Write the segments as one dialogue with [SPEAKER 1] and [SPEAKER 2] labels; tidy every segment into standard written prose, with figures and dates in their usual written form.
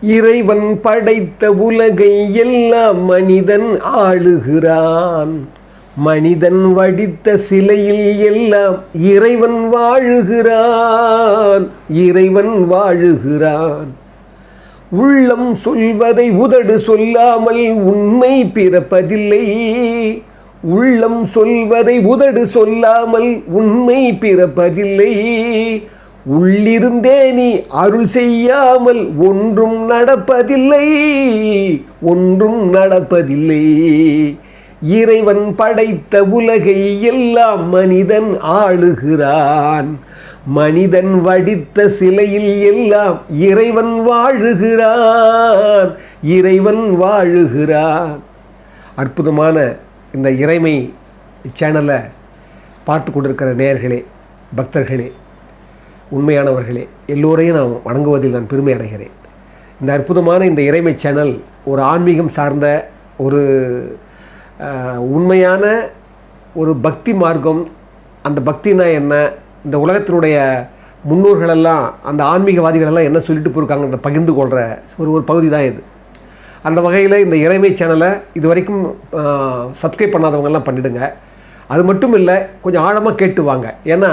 [SPEAKER 1] இறைவன் படைத்த உலகை எல்லாம் மனிதன் ஆளுகிறான். மனிதன் வடித்த சிலையில் எல்லாம் இறைவன் வாழுகிறான். இறைவன் வாழுகிறான். உள்ளம் சொல்வதை உதடு சொல்லாமல் உண்மை பிறப்பதில்லை. உள்ளம் சொல்வதை உதடு சொல்லாமல் உண்மை பிறப்பதில்லை. உள்ளிருந்தே நீ அருள் செய்யாமல் ஒன்றும் நடப்பதில்லை. ஒன்றும் நடப்பதில்லை. இறைவன் படைத்த உலகை எல்லாம் மனிதன் ஆளுகிறான். மனிதன் வடித்த சிலையில் எல்லாம் இறைவன் வாழுகிறான். இறைவன் வாழுகிறான். அற்புதமான இந்த இறைமை சேனலை பார்த்து கொண்டிருக்கிற நேயர்களே, பக்தர்களே, உண்மையானவர்களே, எல்லோரையும் நான் வணங்குவதில் நான் பெருமை அடைகிறேன். இந்த அற்புதமான இந்த இறைமை சேனல் ஒரு ஆன்மீகம் சார்ந்த ஒரு உண்மையான ஒரு பக்தி மார்க்கம். அந்த பக்தினா என்ன, இந்த உலகத்தினுடைய முன்னோர்களெல்லாம், அந்த ஆன்மீகவாதிகளெல்லாம் என்ன சொல்லிட்டு போயிருக்காங்கன்ற பகிர்ந்து கொள்கிற ஒரு பகுதி தான் இது. அந்த வகையில் இந்த இறைமை சேனலை இது வரைக்கும் சப்ஸ்கிரைப் பண்ணாதவங்கெல்லாம் பண்ணிவிடுங்க. அது மட்டும் இல்லை, கொஞ்சம் ஆழமாக கேட்டு வாங்க. ஏன்னா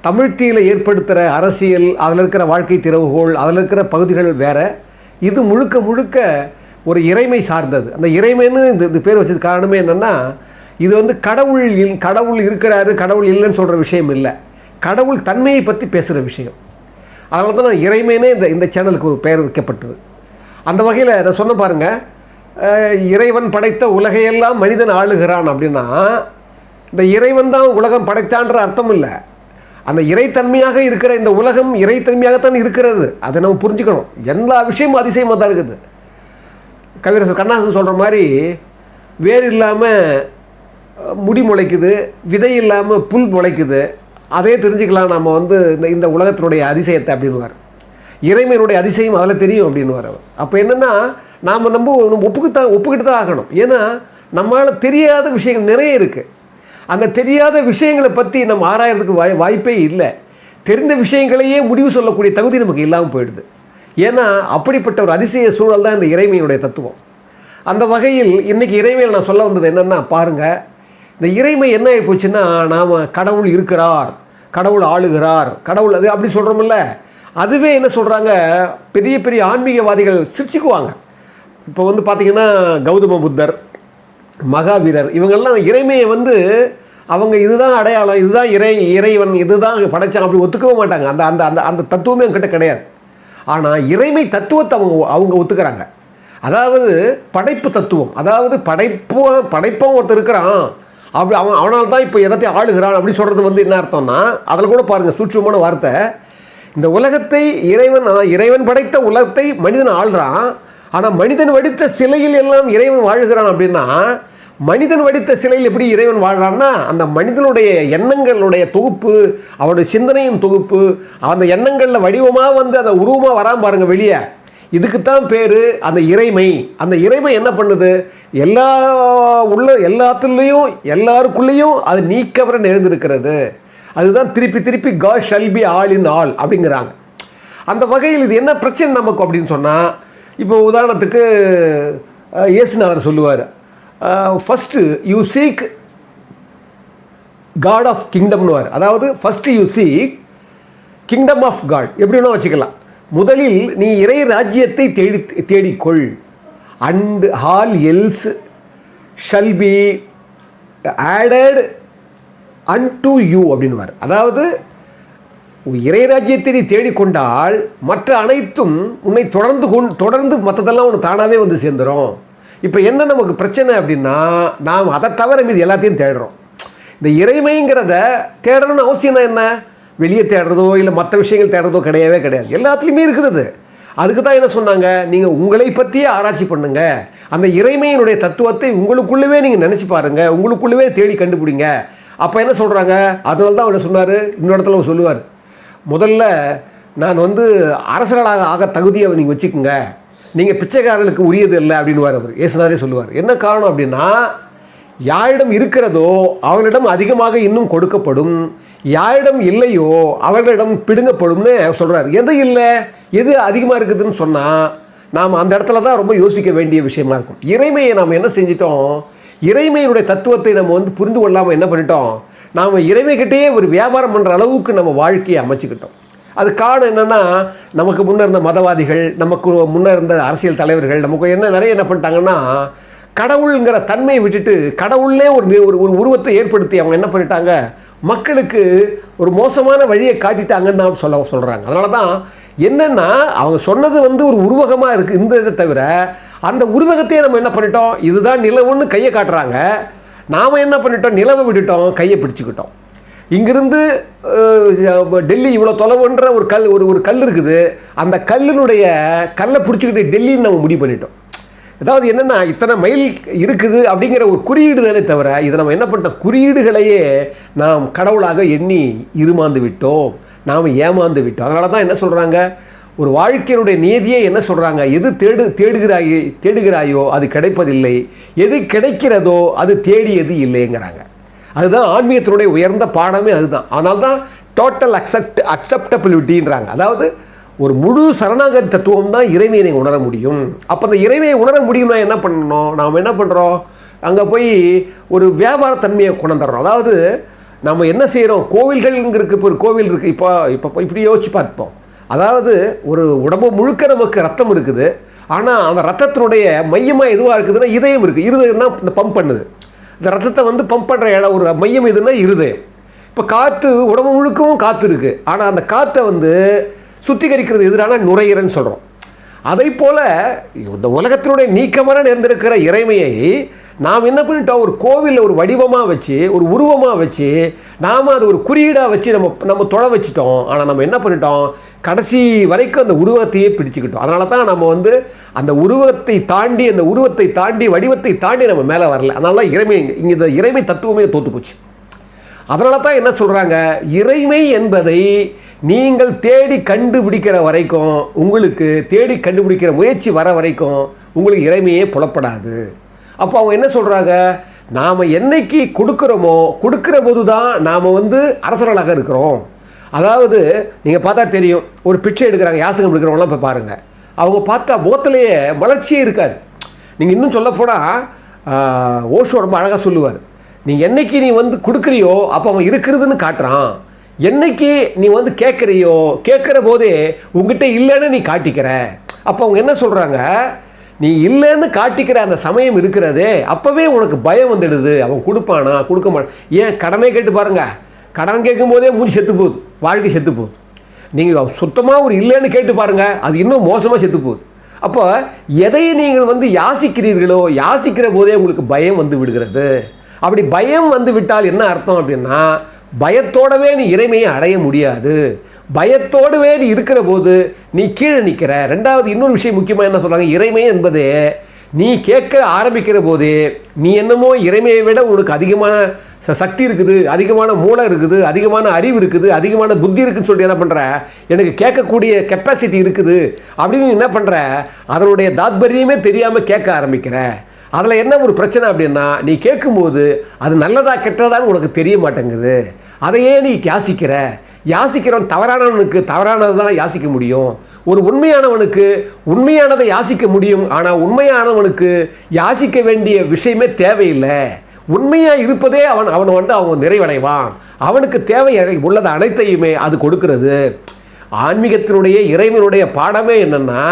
[SPEAKER 1] தமிழ்த்தியில் ஏற்படுத்துகிற அரசியல், அதில் இருக்கிற வாழ்க்கை திறவுகோள், அதில் இருக்கிற பகுதிகள் வேறு. இது முழுக்க முழுக்க ஒரு இறைமை சார்ந்தது. அந்த இறைமைன்னு இந்த பேர் வச்சது காரணமே என்னென்னா, இது வந்து கடவுள் இருக்கிறாரு, கடவுள் இல்லைன்னு சொல்கிற விஷயம் இல்லை. கடவுள் தன்மையை பற்றி பேசுகிற விஷயம். அதனால தான் நான் இறைமைனே இந்த சேனலுக்கு ஒரு பெயர் வைக்கப்பட்டது. அந்த வகையில் நான் சொன்ன பாருங்கள், இறைவன் படைத்த உலகையெல்லாம் மனிதன் ஆளுகிறான் அப்படின்னா, இந்த இறைவன் தான் உலகம் படைத்தான்ற அர்த்தம் இல்லை. அந்த இறைத்தன்மையாக இருக்கிற இந்த உலகம் இறைத்தன்மையாகத்தான் இருக்கிறது. அதை நம்ம புரிஞ்சுக்கணும். எல்லா விஷயமும் அதிசயமாக தான் இருக்குது. கவிரசர் கண்ணாசன் சொல்கிற மாதிரி, வேர் இல்லாமல் முடி முளைக்குது, விதை இல்லாமல் புல் முளைக்குது. அதே தெரிஞ்சுக்கலாம் நம்ம வந்து இந்த உலகத்தினுடைய அதிசயத்தை அப்படின்வார். இறைமையினுடைய அதிசயம் அதில் தெரியும் அப்படின்வார் அவர். அப்போ என்னென்னா, நாம் ஒப்புக்கிட்டு தான் ஆகணும். ஏன்னா நம்மளால் தெரியாத விஷயங்கள் நிறைய இருக்குது. அந்த தெரியாத விஷயங்களை பற்றி நம்ம ஆராயறதுக்கு வாய்ப்பே இல்லை. தெரிந்த விஷயங்களையே முடிவு சொல்லக்கூடிய தகுதி நமக்கு இல்லாமல் போயிடுது. ஏன்னா அப்படிப்பட்ட ஒரு அதிசய சூழல் தான் இந்த இறைமையினுடைய தத்துவம். அந்த வகையில் இன்றைக்கி இறைமையில் நான் சொல்ல வந்தது என்னென்னா, பாருங்கள், இந்த இறைமை என்ன ஆகி போச்சுன்னா, நாம் கடவுள் இருக்கிறார், கடவுள் ஆளுகிறார், கடவுள் அது அப்படி சொல்கிறோமில்ல, அதுவே என்ன சொல்கிறாங்க, பெரிய பெரிய ஆன்மீகவாதிகள் சிரிச்சுக்குவாங்க. இப்போ வந்து பார்த்திங்கன்னா கௌதம புத்தர், மகாவீரர், இவங்கெல்லாம் இறைமையை வந்து அவங்க இதுதான் அடையாளம், இதுதான் இறைவன், இதுதான் படைச்சாங்க அப்படி ஒத்துக்கவே மாட்டாங்க. அந்த அந்த அந்த அந்த தத்துவமே அவங்ககிட்ட கிடையாது. ஆனால் இறைமை தத்துவத்தை அவங்க ஒத்துக்கிறாங்க. அதாவது படைப்பு தத்துவம், அதாவது படைப்பாக ஒருத்தர் இருக்கிறான், அப்படி அவனால் தான் இப்போ எல்லாத்தையும் ஆளுகிறான் அப்படி சொல்கிறது வந்து என்ன அர்த்தம்னா, அதில் கூட பாருங்கள் சூட்சமான வார்த்தை. இந்த உலகத்தை இறைவன் படைத்த உலகத்தை மனிதன் ஆள்றான். ஆனால் மனிதன் வடித்த சிலையில் எல்லாம் இறைவன் வாழுகிறான். அப்படின்னா மனிதன் வடித்த சிலையில் எப்படி இறைவன் வாழ்கிறான்னா, அந்த மனிதனுடைய எண்ணங்களுடைய தொகுப்பு, அவனுடைய சிந்தனையின் தொகுப்பு, அந்த எண்ணங்களில் வடிவமாக வந்து அந்த உருவமாக வராமல் பாருங்கள் வெளியே. இதுக்குத்தான் பேர் அந்த இறைமை. அந்த இறைமை என்ன பண்ணுது, எல்லாத்துலேயும் எல்லாருக்குள்ளேயும் அது நீக்கவர நிறைந்திருக்கிறது. அதுதான் திருப்பி திருப்பி God shall be all in all அப்படிங்கிறாங்க. அந்த வகையில் இது என்ன பிரச்சனை நமக்கு அப்படின்னு சொன்னால், இப்போ உதாரணத்துக்கு இயேசுநாதர் சொல்லுவார், first you seek God of கிங்டம்னுவார். அதாவது first you seek kingdom of God, எப்படி வேணால் வச்சுக்கலாம். முதலில் நீ இறை ராஜ்யத்தை தேடிக்கொள், and all else shall be added unto you அப்படின்வார். அதாவது இறை ராஜ்யத்தை நீ தேடிக்கொண்டால் மற்ற அனைத்தும் உன்னை தொடர்ந்து மற்றதெல்லாம் உனக்கு தானாகவே வந்து சேர்ந்துடும். இப்போ என்ன நமக்கு பிரச்சனை அப்படின்னா, நாம் அதை தவிர மீது எல்லாத்தையும் தேடுறோம். இந்த இறைமைங்கிறத தேடணும்னு அவசியம் என்ன, வெளியே தேடுறதோ இல்லை மற்ற விஷயங்கள் தேடுறதோ கிடையவே கிடையாது. எல்லாத்துலேயுமே இருக்குது. அதுக்கு தான் என்ன சொன்னாங்க, நீங்கள் உங்களை பற்றியே ஆராய்ச்சி பண்ணுங்க, அந்த இறைமையினுடைய தத்துவத்தை உங்களுக்குள்ளவே நீங்கள் நினச்சி பாருங்கள், உங்களுக்குள்ளவே தேடி கண்டுபிடிங்க. அப்போ என்ன சொல்கிறாங்க, அதனால தான் அவர் சொன்னார், இன்னொரு இடத்துல அவர் சொல்லுவார், முதல்ல நான் வந்து அரசர்களாக ஆக தகுதியை நீங்கள் வச்சுக்கோங்க, நீங்கள் பிச்சைக்காரர்களுக்கு உரியது இல்லை அப்படின்வார் அவர். இயேசுநாதரே சொல்லுவார். என்ன காரணம் அப்படின்னா, யாரிடம் இருக்கிறதோ அவர்களிடம் அதிகமாக இன்னும் கொடுக்கப்படும், யாரிடம் இல்லையோ அவர்களிடம் பிடுங்கப்படும்னு சொல்கிறார். எது இல்லை, எது அதிகமாக இருக்குதுன்னு சொன்னால், நாம் அந்த இடத்துல தான் ரொம்ப யோசிக்க வேண்டிய விஷயமா இருக்கும். இறைமையை நாம் என்ன செஞ்சிட்டோம், இறைமையினுடைய தத்துவத்தை நம்ம வந்து புரிந்து கொள்ளாமல் என்ன பண்ணிட்டோம், நாம் இறைமைக்கிட்டேயே ஒரு வியாபாரம் பண்ணுற அளவுக்கு நம்ம வாழ்க்கையை அமைச்சுக்கிட்டோம். அது காரணம் என்னென்னா, நமக்கு முன்னே இருந்த மதவாதிகள், நமக்கு முன்னே இருந்த அரசியல் தலைவர்கள் நமக்கு நிறைய என்ன பண்ணிட்டாங்கன்னா, கடவுளுங்கிற தன்மையை விட்டுட்டு கடவுள்லே ஒரு உருவத்தை ஏற்படுத்தி அவங்க என்ன பண்ணிட்டாங்க, மக்களுக்கு ஒரு மோசமான வழியை காட்டிட்டாங்கன்னு தான் சொல்கிறாங்க. அதனால தான் என்னென்னா, அவங்க சொன்னது வந்து ஒரு உருவகமாக இருக்குது இந்த இதை தவிர, அந்த உருவகத்தையே நம்ம என்ன பண்ணிட்டோம், இதுதான் நிலவுன்னு கையை காட்டுறாங்க. நாம் என்ன பண்ணிட்டோம், நிலவை விட்டுட்டோம், கையை பிடிச்சிக்கிட்டோம். இங்கிருந்து டெல்லி இவ்வளோ தொலைவுன்ற ஒரு கல் இருக்குது, அந்த கல்லை பிடிச்சிக்கிட்டு டெல்லின்னு நம்ம முடிவு பண்ணிட்டோம். அதாவது என்னென்னா, இத்தனை மைல் இருக்குது அப்படிங்கிற ஒரு குறியீடு தானே தவிர, இதை நம்ம என்ன பண்ணிட்டோம், குறியீடுகளையே நாம் கடவுளாக எண்ணி இருமாந்து விட்டோம், நாம் ஏமாந்து விட்டோம். அதனால தான் என்ன சொல்கிறாங்க, ஒரு வாழ்க்கையினுடைய நியதியே என்ன சொல்கிறாங்க, எது தேடுகிறாயோ அது கிடைப்பதில்லை, எது கிடைக்கிறதோ அது தேடியது இல்லைங்கிறாங்க. அதுதான் ஆன்மீகத்தினுடைய உயர்ந்த பாடமே அதுதான். அதனால தான் டோட்டல் அக்செப்டபிலிட்டின்றாங்க. அதாவது ஒரு முழு சரணாகதி தத்துவம் தான் இறைமையை உணர முடியும். அப்போ அந்த இறைமையை உணர முடியும்னா என்ன பண்ணணும், நாம் என்ன பண்ணுறோம், அங்கே போய் ஒரு வியாபாரத்தன்மையை கொண்டுறோம். அதாவது நம்ம என்ன செய்கிறோம், கோவில்கள்ங்கிறதுக்கு இப்போ ஒரு கோவில் இருக்குது, இப்போ இப்படி யோசிச்சு பார்ப்போம். அதாவது ஒரு உடம்பு முழுக்க நமக்கு ரத்தம் இருக்குது, ஆனால் அந்த ரத்தத்தினுடைய மையமாக எதுவாக இருக்குதுன்னா இதயம் இருக்குது. இருதயம்னா இந்த பம்ப் பண்ணுது, இந்த ரத்தத்தை வந்து பம்ப் பண்ணுற இடம் ஒரு மையம் எதுன்னா இருதயம். இப்போ காற்று உடம்பு முழுக்கவும் காற்று இருக்குது, ஆனால் அந்த காற்றை வந்து சுத்திகரிக்கிறது எதிரான நுரையீரல்னு சொல்கிறோம். அதை போல் இந்த உலகத்தினுடைய நீக்கமான நேர்ந்திருக்கிற இறைமையை நாம் என்ன பண்ணிட்டோம், ஒரு கோவிலில் ஒரு வடிவமாக வச்சு, ஒரு உருவமாக வச்சு, நாம் அது ஒரு குறியீடாக வச்சு நம்ம தொலை வச்சுட்டோம். ஆனால் நம்ம என்ன பண்ணிட்டோம், கடைசி வரைக்கும் அந்த உருவத்தையே பிடிச்சிக்கிட்டோம். அதனால தான் நம்ம வந்து அந்த உருவத்தை தாண்டி வடிவத்தை தாண்டி நம்ம மேலே வரல. அதனால தான் இறைமை இங்கே இந்த இறைமை தத்துவமே தோற்று போச்சு. அதனால தான் என்ன சொல்கிறாங்க, இறைமை என்பதை நீங்கள் தேடி கண்டுபிடிக்கிற வரைக்கும், உங்களுக்கு தேடி கண்டுபிடிக்கிற முயற்சி வர வரைக்கும் உங்களுக்கு இறைமையே புலப்படாது. அப்போ அவங்க என்ன சொல்கிறாங்க, நாம் என்னைக்கு கொடுக்குறோமோ கொடுக்குற போது தான் நாம் வந்து அரசர்களாக இருக்கிறோம். அதாவது நீங்கள் பார்த்தா தெரியும், ஒரு பிச்சை எடுக்கிறாங்க, யாசகம் எடுக்கிறவங்களாம் இப்போ பாருங்கள், அவங்க பார்த்தா முகத்திலேயே மலர்ச்சியே இருக்காது. நீங்கள் இன்னும் சொல்லப்போனால் ஓஷோ ரொம்ப அழகாக சொல்லுவார், நீங்கள் என்னைக்கு நீ வந்து கொடுக்குறியோ அப்போ அவன் இருக்கிறதுன்னு காட்டுறான், என்னைக்கு நீ வந்து கேட்குற போதே உங்ககிட்ட இல்லைன்னு நீ காட்டிக்கிற. அப்போ அவங்க என்ன சொல்கிறாங்க, நீ இல்லைன்னு காட்டிக்கிற அந்த சமயம் இருக்கிறதே அப்போவே உனக்கு பயம் வந்துடுது, அவன் கொடுப்பானா கொடுக்க மாட்டான். ஏன் கடனே கேட்டு பாருங்கள், கடன் கேட்கும் போதே மூஞ்சி செத்து போகுது, வாழ்க்கை செத்து போகுது. நீங்கள் சுத்தமாக ஒரு இல்லைன்னு கேட்டு பாருங்கள், அது இன்னும் மோசமாக செத்து போகுது. அப்போ எதை நீங்கள் வந்து யாசிக்கிறீர்களோ யாசிக்கிற போதே உங்களுக்கு பயம் வந்து விடுகிறது. அப்படி பயம் வந்து விட்டால் என்ன அர்த்தம் அப்படின்னா, பயத்தோடவே நீ இறைமையை அடைய முடியாது. பயத்தோடவே நீ இருக்கிற போது நீ கீழே நிற்கிற. ரெண்டாவது இன்னொரு விஷயம் முக்கியமாக என்ன சொல்கிறாங்க, இறைமை என்பது நீ கேட்க ஆரம்பிக்கிற போது நீ என்னமோ இறைமையை விட உனக்கு அதிகமான சக்தி இருக்குது, அதிகமான மூளை இருக்குது, அதிகமான அறிவு இருக்குது, அதிகமான புத்தி இருக்குதுன்னு சொல்லிட்டு என்ன பண்ணுற, எனக்கு கேட்கக்கூடிய கெப்பாசிட்டி இருக்குது அப்படின்னு என்ன பண்ணுற, அதனுடைய தாத்பரியமே தெரியாமல் கேட்க ஆரம்பிக்கிற. அதில் என்ன ஒரு பிரச்சனை அப்படின்னா, நீ கேட்கும்போது அது நல்லதா கெட்டதான்னு உனக்கு தெரிய மாட்டேங்குது. அதையே நீ யாசிக்கிறவன் தவறானவனுக்கு தவறானது தான் யாசிக்க முடியும், ஒரு உண்மையானவனுக்கு உண்மையானதை யாசிக்க முடியும். ஆனால் உண்மையானவனுக்கு யாசிக்க வேண்டிய விஷயமே தேவையில்லை. உண்மையாக இருப்பதே அவன் நிறைவடைவான். அவனுக்கு தேவை உள்ளது அனைத்தையுமே அது கொடுக்கிறது. ஆன்மீகத்தினுடைய இறைவனுடைய பாடமே என்னென்னா,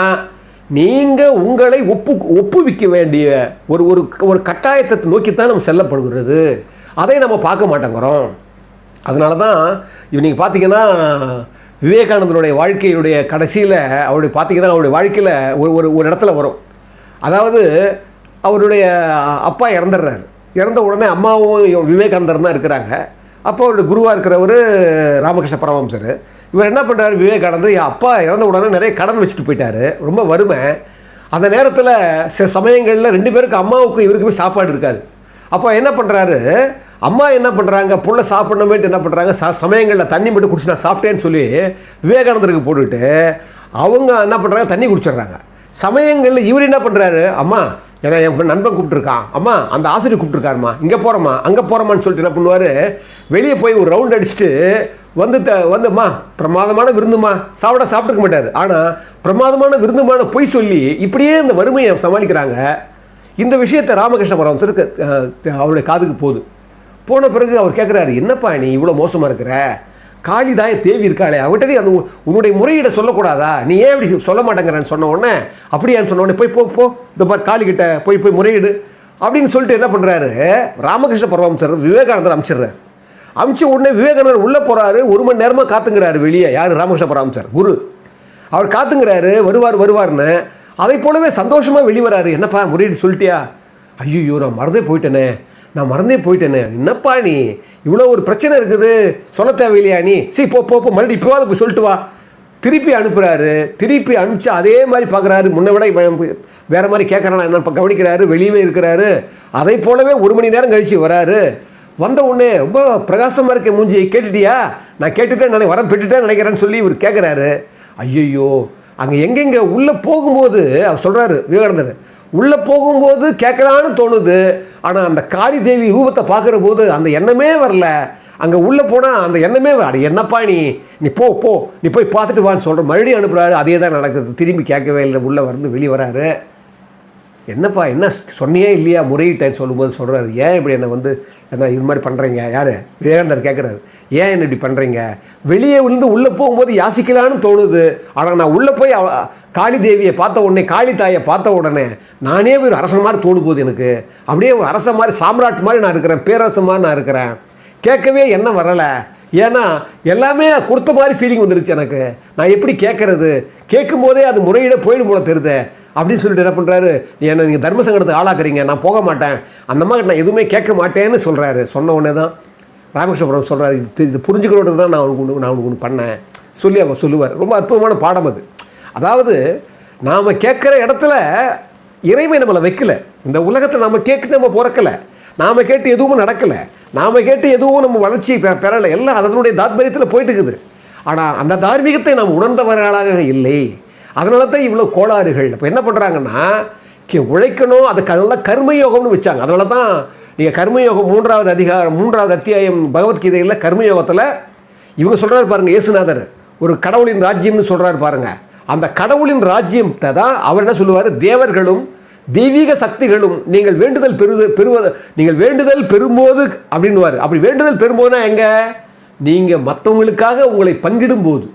[SPEAKER 1] நீங்கள் உங்களை ஒப்புவிக்க வேண்டிய ஒரு கட்டாயத்தை நோக்கித்தான் நம்ம செல்லப்படுகிறது. அதை நம்ம பார்க்க மாட்டேங்கிறோம். அதனால தான் நீங்கள் பார்த்தீங்கன்னா விவேகானந்தருடைய வாழ்க்கையுடைய கடைசியில் அவருடைய வாழ்க்கையில் ஒரு இடத்துல வரும். அதாவது அவருடைய அப்பா இறந்துடுறாரு. இறந்த உடனே அம்மாவும் விவேகானந்தர் தான் இருக்கிறாங்க. அப்போ அவருடைய குருவாக இருக்கிறவர் ராமகிருஷ்ண பரமஹம்சர். இவர் என்ன பண்ணுறாரு, விவேகானந்தர் அப்பா இறந்த உடனே நிறைய கடன் வச்சுட்டு போயிட்டார், ரொம்ப வறுமை. அந்த நேரத்தில் சில சமயங்களில் 2 பேருக்கு அம்மாவுக்கும் இவருக்குமே சாப்பாடு இருக்காது. அப்போ என்ன பண்ணுறாரு, அம்மா என்ன பண்ணுறாங்க, புள்ள சாப்பிடணுமேட்டு என்ன பண்ணுறாங்க, சமயங்களில் தண்ணி மட்டும் குடிச்சு நான் சாப்பிட்டேன்னு சொல்லி விவேகானந்தருக்கு போட்டுவிட்டு அவங்க என்ன பண்ணுறாங்க, தண்ணி குடிச்சிடுறாங்க. சமயங்களில் இவர் என்ன பண்ணுறாரு, அம்மா ஏன்னா என் நண்பன் கூப்பிட்டுருக்கான், அம்மா அந்த ஆசிரியர் கூப்பிட்டுருக்காருமா, இங்கே போகிறோமா அங்கே போகிறோமான்னு சொல்லிட்டு என்ன பண்ணுவார், வெளியே போய் ஒரு ரவுண்ட் அடிச்சுட்டு வந்தும்மா பிரமாதமான விருந்துமா சாப்பிட்டுருக்க மாட்டார். ஆனால் பிரமாதமான விருந்துமான பொய் சொல்லி இப்படியே இந்த வறுமையை சமாளிக்கிறாங்க. இந்த விஷயத்தை ராமகிருஷ்ண பரமஹம்சருக்கு அவருடைய காதுக்கு போன பிறகு அவர் கேட்குறாரு, என்னப்பா நீ இவ்வளோ மோசமாக இருக்கிற, காளிதாய தேவி இருக்காளே அவர்கிட்ட நீ அந்த உன்னுடைய முறையீடை சொல்லக்கூடாதா, நீ ஏன் இப்படி சொல்ல மாட்டேங்கிறான்னு சொன்ன உடனே, அப்படியான்னு சொன்ன உடனே போ இந்த மாதிரி காளிகிட்ட போய் முறையீடு அப்படின்னு சொல்லிட்டு என்ன பண்ணுறாரு ராமகிருஷ்ண பரமஹம்சர் விவேகானந்தர் அமிச்ச உடனே விவேகானந்தர் உள்ளே போகிறாரு. 1 மணி நேரமாக காத்துங்கிறாரு வெளியே. யார்? ராமகிருஷ்ண பரமஹம்சர் குரு. அவர் காத்துங்கிறாரு, வருவார்னு. அதை போலவே சந்தோஷமாக வெளிவராரு. என்னப்பா முறையீடு சொல்லிட்டியா? ஐயோ நான் மறந்தே போயிட்டேனே. என்னப்பா நீ இவ்வளோ ஒரு பிரச்சனை இருக்குது, சொல்ல தேவையில்லையா நீ? சரி போ மறுபடியும் இப்போவாது போய் சொல்லிட்டு வா. திருப்பி அனுப்புகிறாரு. திருப்பி அனுப்பிச்சு அதே மாதிரி பார்க்குறாரு. முன்ன விட வேறு மாதிரி கேட்குறானா என்ன கவனிக்கிறாரு. வெளியவே இருக்கிறாரு. அதை போலவே 1 மணி நேரம் கழித்து வராரு. வந்த உடனே ரொம்ப பிரகாசமாக இருக்க மூஞ்சி, கேட்டுட்டியா? நான் கேட்டுட்டேன், வரம் பெற்றுட்டேன்னு நினைக்கிறேன்னு சொல்லி இவர் கேட்குறாரு. ஐயோ அங்கே எங்கெங்கே உள்ளே போகும்போது அவர் சொல்கிறாரு விவேகானந்தர், உள்ளே போகும்போது கேட்கலான்னு தோணுது. ஆனால் அந்த காளி தேவி ரூபத்தை பார்க்குற போது அந்த எண்ணமே வரல. அங்கே உள்ளே போனால் அந்த எண்ணமே வர, என்னப்பா நீ நீ போய் பார்த்துட்டு வான்னு சொல்கிற. மறுபடியும் அனுப்புகிறாரு. அதே தான் நடக்குது. திரும்பி கேட்கவே இல்லை. உள்ளே வெளியே வராரு. என்னப்பா என்ன சொன்னியே இல்லையா முறையிட்டேன்னு சொல்லும்போது சொல்கிறாரு, ஏன் இப்படி என்ன இது மாதிரி பண்ணுறீங்க? யார்? விவேகானந்தர் கேட்குறாரு, ஏன் என்ன இப்படி பண்ணுறீங்க? வெளியே உள்ளே போகும்போது யாசிக்கலான்னு தோணுது. ஆனால் நான் உள்ளே போய் காளி தேவியை பார்த்த உடனே, காளி தாயை பார்த்த உடனே நானே ஒரு அரசன் மாதிரி தோணு போகுது எனக்கு. அப்படியே ஒரு அரசன் மாதிரி, சாம்ராட் மாதிரி நான் இருக்கிறேன், பேரரசன் மாதிரி நான் இருக்கிறேன். கேட்கவே என்ன வரலை. ஏன்னா எல்லாமே கொடுத்த மாதிரி ஃபீலிங் வந்துருச்சு எனக்கு. நான் எப்படி கேட்குறது? கேட்கும் போதே அது முறையிட போயிடும் போல தெரியுது அப்படின்னு சொல்லிட்டு என்ன பண்ணுறாரு, என்னை நீங்கள் தர்ம சங்கடத்துக்கு ஆளாக்குறீங்க, நான் போக மாட்டேன், அந்த மாதிரி நான் எதுவுமே கேட்க மாட்டேன்னு சொல்கிறாரு. சொன்ன உடனே தான் ராமகிருஷ்ண பரமஹம்சர் சொல்கிறாரு, இது புரிஞ்சுக்கிறோடு தான் நான் உனக்கு ஒன்று பண்ணேன் சொல்லி அவர் சொல்லுவார். ரொம்ப அற்புதமான பாடம் அது. அதாவது நாம் கேட்குற இடத்துல இறைமை நம்மளை வைக்கலை. இந்த உலகத்தில் நம்ம கேட்டு நம்ம பிறக்கலை, நாம் கேட்டு எதுவும் நடக்கலை, நாம் கேட்டு எதுவும் நம்ம வளர்ச்சி பெறலை. எல்லாம் அதனுடைய தாத்பரியத்தில் போயிட்டு இருக்குது. ஆனால் அந்த தார்மீகத்தை நாம் உணர்ந்தவர்களாக இல்லை. அதனால தான் இவ்வளோ கோளாறுகள். இப்போ என்ன பண்ணுறாங்கன்னா, உழைக்கணும், அது நல்லா கர்மயோகம்னு வச்சாங்க. அதனால தான் நீங்கள் கர்மயோகம் 3வது அத்தியாயம் பகவத்கீதையில் கர்மயோகத்தில் இவங்க சொல்கிறாரு பாருங்கள், இயேசுநாதர் ஒரு கடவுளின் ராஜ்யம்னு சொல்கிறாரு பாருங்கள். அந்த கடவுளின் ராஜ்யத்தை தான் அவர் என்ன சொல்லுவார், தேவர்களும் தெய்வீக சக்திகளும் நீங்கள் வேண்டுதல் பெறும்போது அப்படின்னுவார். அப்படி வேண்டுதல் பெறும்போதுனா எங்கே? நீங்கள் மற்றவங்களுக்காக உங்களை பங்கிடும்போது,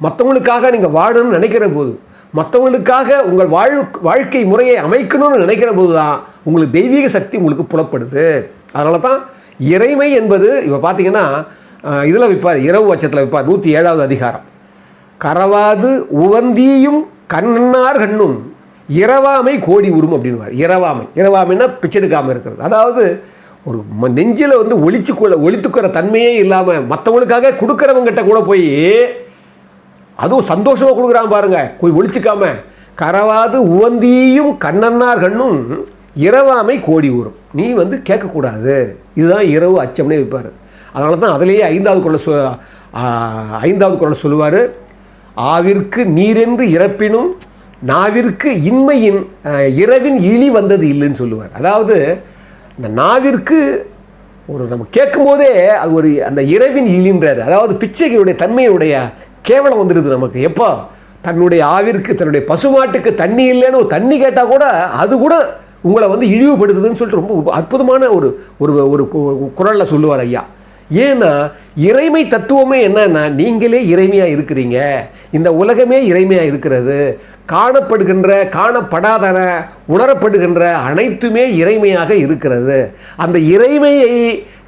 [SPEAKER 1] மற்றவங்களுக்காக நீங்கள் வாழணும்னு நினைக்கிற போது, மற்றவங்களுக்காக உங்கள் வாழ்க்கை முறையை அமைக்கணும்னு நினைக்கிற போது தான் உங்களுக்கு தெய்வீக சக்தி உங்களுக்கு புலப்படுது. அதனால தான் இறைமை என்பது இப்போ பார்த்தீங்கன்னா இதில் வைப்பார், இரவு வச்சத்தில் வைப்பார். 107வது அதிகாரம், கரவாது உவந்தியும் கண்ணன்னார் கண்ணும் இரவாமை கோடி உரும் அப்படின்வார். இரவாமைன்னா பிச்செடுக்காமல் இருக்கிறது. அதாவது ஒரு நெஞ்சில் ஒளித்துக்கிற தன்மையே இல்லாமல் மற்றவங்களுக்காக கொடுக்குறவங்கிட்ட கூட போய் அதுவும் சந்தோஷமாக கொடுக்குறான் பாருங்க, போய் ஒழிச்சிக்காம. கரவாது உவந்தியும் கண்ணன்னார் கண்ணும் இரவாமை கோடி ஊரும். நீ கேட்கக்கூடாது. இதுதான் இரவு அச்சம்னே வைப்பார். அதனால தான் அதிலேயே 5வது குறள் சொல்லுவார், ஆவிற்கு நீரென்று இறப்பினும் நாவிற்கு இன்மையின் இரவின் இழி வந்தது இல்லைன்னு சொல்லுவார். அதாவது இந்த நாவிற்கு நம்ம கேட்கும்போதே அது அந்த இரவின் இழின்றார். அதாவது பிச்சைகளுடைய தன்மையுடைய கேவலம் வந்துடுது நமக்கு. எப்போ தன்னுடைய ஆவிற்கு, தன்னுடைய பசுமாட்டுக்கு தண்ணி இல்லைன்னு ஒரு தண்ணி கேட்டால் கூட அது கூட உங்களை இழிவுபடுத்துதுன்னு சொல்லிட்டு ரொம்ப அற்புதமான ஒரு குறளில் சொல்லுவார் ஐயா. ஏன்னா இறைமை தத்துவமே என்னன்னா, நீங்களே இறைமையாக இருக்கிறீங்க, இந்த உலகமே இறைமையாக இருக்கிறது, காணப்படுகின்ற காணப்படாதன உணரப்படுகின்ற அனைத்துமே இறைமையாக இருக்கிறது. அந்த இறைமையை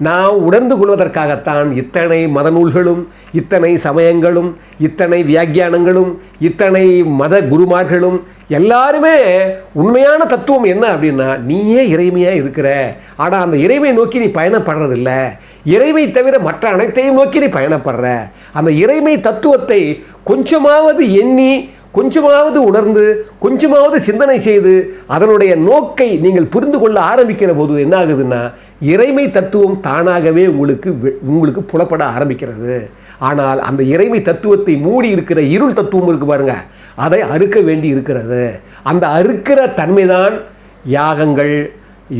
[SPEAKER 1] நாம் உணர்ந்து கொள்வதற்காகத்தான் இத்தனை மத நூல்களும், இத்தனை சமயங்களும், இத்தனை வியாக்கியானங்களும், இத்தனை மத குருமார்களும் எல்லாருமே உண்மையான தத்துவம் என்ன அப்படின்னா, நீயே இறைமையாக இருக்கிற. ஆனால் அந்த இறைமையை நோக்கி நீ பயணப்படுறதில்ல, இறைமை தவிர மற்ற அனைத்தையும் நோக்கி நீ பயணப்படுற. அந்த இறைமை தத்துவத்தை கொஞ்சமாவது எண்ணி, கொஞ்சமாவது உணர்ந்து, கொஞ்சமாவது சிந்தனை செய்து அதனுடைய நோக்கை நீங்கள் புரிந்து கொள்ள ஆரம்பிக்கிற போது என்ன ஆகுதுன்னா, இறைமை தத்துவம் தானாகவே உங்களுக்கு புலப்பட ஆரம்பிக்கிறது. ஆனால் அந்த இறைமை தத்துவத்தை மூடி இருக்கிற இருள் தத்துவம் இருக்கு பாருங்க, அதை அறுக்க வேண்டி இருக்கிறது. அந்த அறுக்கிற தன்மைதான் யாகங்கள்,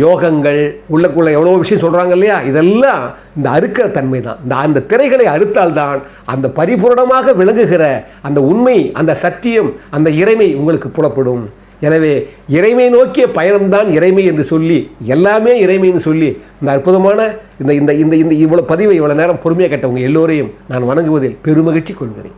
[SPEAKER 1] யோகங்கள் உள்ளக்குள்ள எவ்வளோ விஷயம் சொல்கிறாங்க இல்லையா, இதெல்லாம் இந்த அறுக்கிற தன்மை தான். அந்த திரைகளை அறுத்தால்தான் அந்த பரிபூரணமாக விளங்குகிற அந்த உண்மை, அந்த சத்தியம், அந்த இறைமை உங்களுக்கு புலப்படும். எனவே இறைமை நோக்கிய பயணம்தான் இறைமை என்று சொல்லி, எல்லாமே இறைமைன்னு சொல்லி, இந்த அற்புதமான இந்த இந்த இந்த இந்த இவ்வளோ பதிவை இவ்வளோ நேரம் பொறுமையாக கேட்டவங்க எல்லோரையும் நான் வணங்குவதில் பெருமகிழ்ச்சி கொள்கிறேன்.